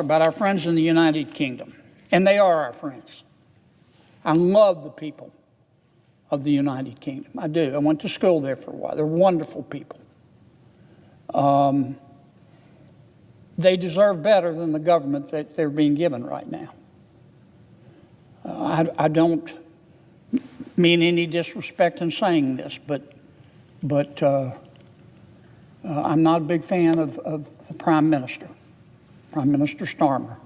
About our friends in the United Kingdom, and they are our friends. I love the people of the United Kingdom. I do. I went to school there for a while. They're wonderful people. They deserve better than the government that they're being given right now. I don't mean any disrespect in saying this, but I'm not a big fan of the Prime Minister Starmer.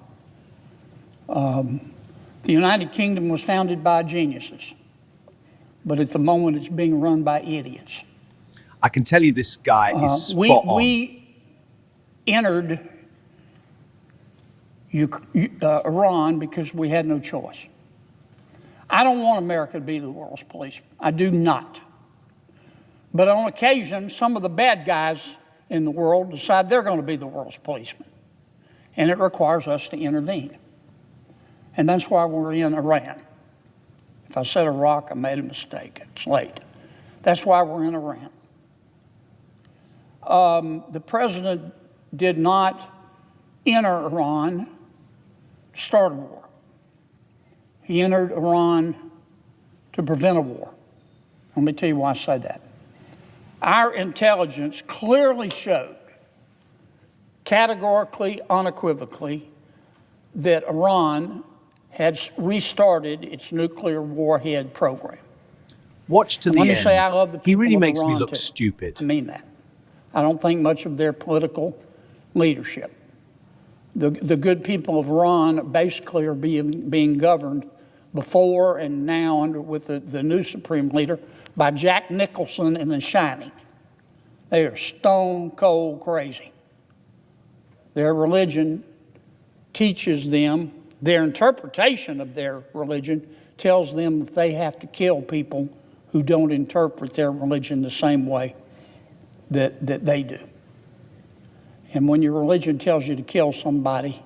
The United Kingdom was founded by geniuses, but at the moment it's being run by idiots. I can tell you this guy is spot on. We entered Iran because we had no choice. I don't want America to be the world's policeman. I do not. But on occasion, some of the bad guys in the world decide they're going to be the world's policeman. And it requires us to intervene. And that's why we're in Iran. If I said Iraq, I made a mistake. It's late. That's why we're in Iran. The president did not enter Iran to start a war. He entered Iran to prevent a war. Let me tell you why I say that. Our intelligence clearly showed, categorically, unequivocally, that Iran had restarted its nuclear warhead program. Watch to the end. Let me say I love the people He really of makes me Iran look too. stupid. I mean that. I don't think much of their political leadership. The good people of Iran basically are being governed before and now with the new supreme leader by Jack Nicholson in The Shining. They are stone cold crazy. Their religion teaches them, their interpretation of their religion tells them that they have to kill people who don't interpret their religion the same way that they do. And when your religion tells you to kill somebody,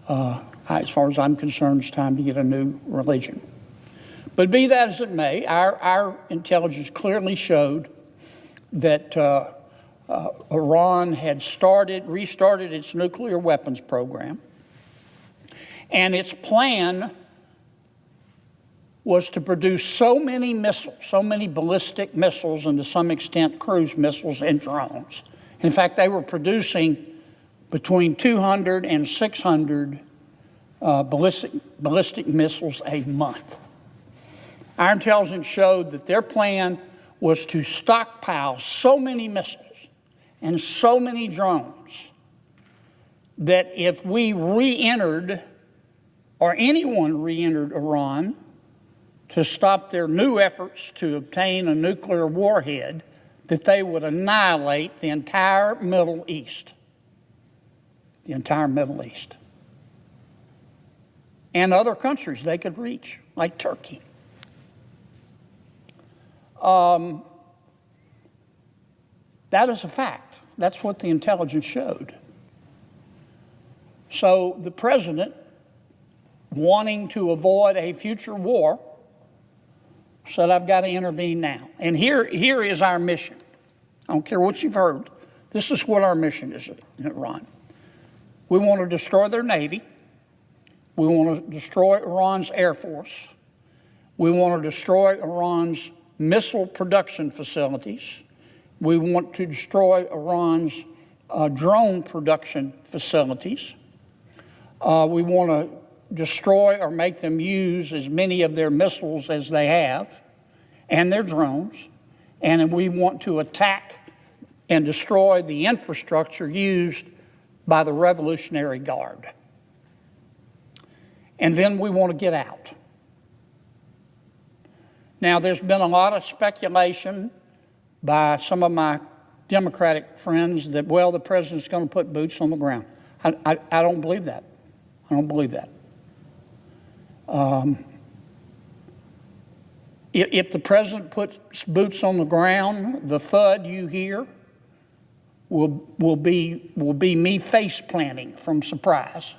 as far as I'm concerned, it's time to get a new religion. But be that as it may, our intelligence clearly showed that Iran had restarted its nuclear weapons program, and its plan was to produce so many missiles, so many ballistic missiles, and to some extent cruise missiles and drones. In fact, they were producing between 200 and 600 ballistic missiles a month. Our intelligence showed that their plan was to stockpile so many missiles and so many drones that if we re-entered, or anyone re-entered Iran to stop their new efforts to obtain a nuclear warhead, that they would annihilate the entire Middle East. The entire Middle East. And other countries they could reach, like Turkey. That is a fact. That's what the intelligence showed. So the president, wanting to avoid a future war, said, I've got to intervene now. And here is our mission. I don't care what you've heard. This is what our mission is in Iran. We want to destroy their Navy. We want to destroy Iran's Air Force. We want to destroy Iran's missile production facilities. We want to destroy Iran's drone production facilities. We want to destroy or make them use as many of their missiles as they have and their drones. And we want to attack and destroy the infrastructure used by the Revolutionary Guard. And then we want to get out. Now, there's been a lot of speculation by some of my Democratic friends that, well, the president's going to put boots on the ground. I don't believe that. I don't believe that. If the president puts boots on the ground, the thud you hear will be me face planting from surprise.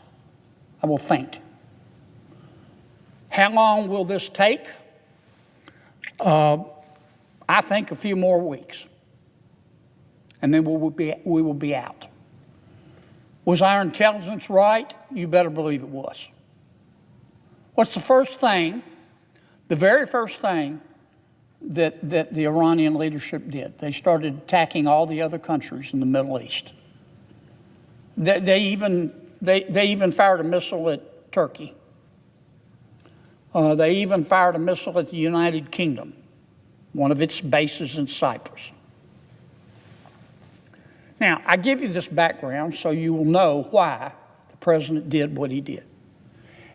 I will faint. How long will this take? I think a few more weeks, and then we will be out. Was our intelligence right? You better believe it was. What's the first thing, the very first thing that the Iranian leadership did? They started attacking all the other countries in the Middle East. They even fired a missile at Turkey. They even fired a missile at the United Kingdom, one of its bases in Cyprus. Now, I give you this background so you will know why the president did what he did.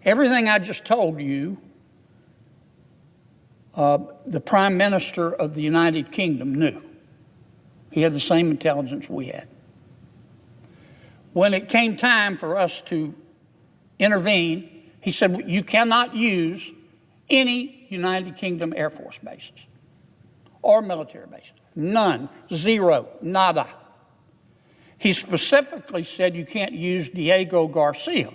Everything I just told you, the Prime Minister of the United Kingdom knew. He had the same intelligence we had. When it came time for us to intervene, he said, you cannot use any United Kingdom Air Force bases or military bases. None. Zero. Nada. He specifically said you can't use Diego Garcia,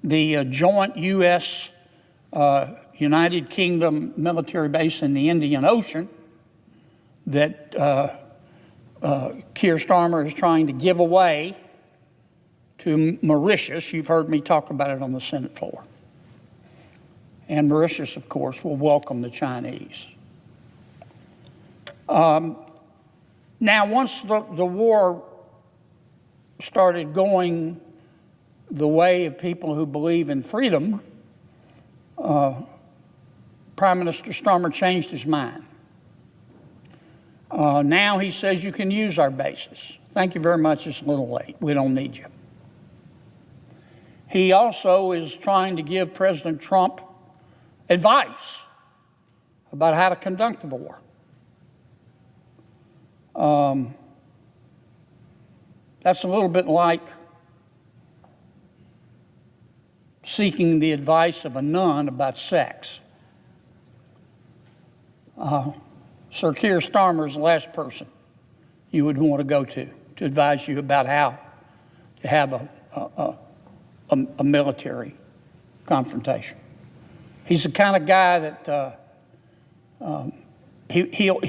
the joint U.S. United Kingdom military base in the Indian Ocean that Keir Starmer is trying to give away to Mauritius. You've heard me talk about it on the Senate floor. And Mauritius, of course, will welcome the Chinese. Now, once the war started going the way of people who believe in freedom, Prime Minister Starmer changed his mind. Now he says you can use our bases. Thank you very much, it's a little late. We don't need you. He also is trying to give President Trump advice about how to conduct the war. That's a little bit like seeking the advice of a nun about sex. Sir Keir Starmer is the last person you would want to go to advise you about how to have a military confrontation. He's the kind of guy that he'll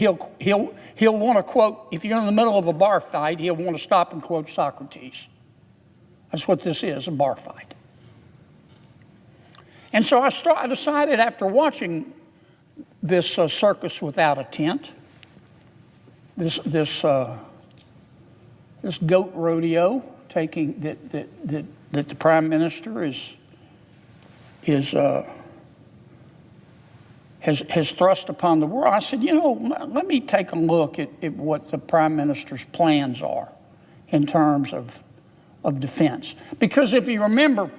want to quote, if you're in the middle of a bar fight, he'll want to stop and quote Socrates. That's what this is, a bar fight. And so I decided after watching this circus without a tent, this goat rodeo that the Prime Minister has thrust upon the world. I said, let me take a look at what the Prime Minister's plans are in terms of defense. Because if you remember,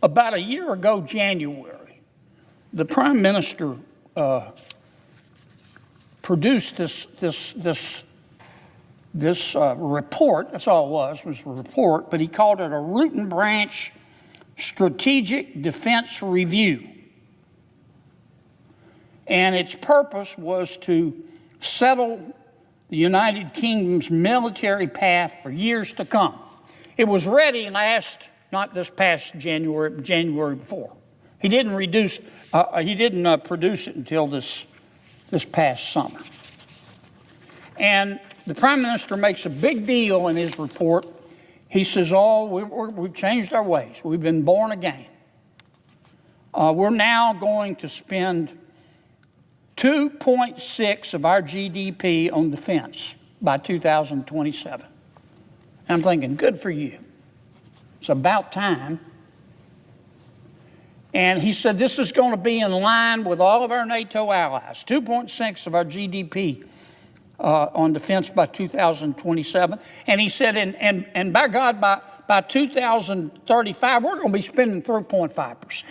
about a year ago, January, the Prime Minister produced this report. That's all it was a report, but he called it a Root and Branch Strategic Defense Review. And its purpose was to settle the United Kingdom's military path for years to come. It was ready not this past January, but January before. He didn't produce it until this past summer. And the Prime Minister makes a big deal in his report. He says, we've changed our ways. We've been born again. We're now going to spend 2.6% of our GDP on defense by 2027. And I'm thinking, good for you. It's about time. And he said this is going to be in line with all of our NATO allies, 2.6% of our GDP on defense by 2027. And he said, and by God, by 2035, we're going to be spending 3.5%.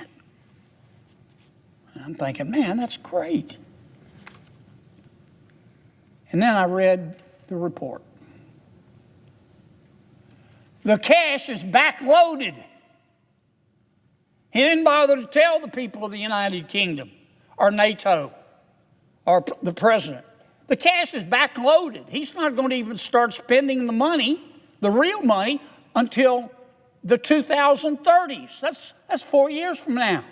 And I'm thinking, man, that's great. And then I read the report. The cash is backloaded. He didn't bother to tell the people of the United Kingdom or NATO or the president. The cash is backloaded. He's not going to even start spending the money, the real money, until the 2030s. That's 4 years from now.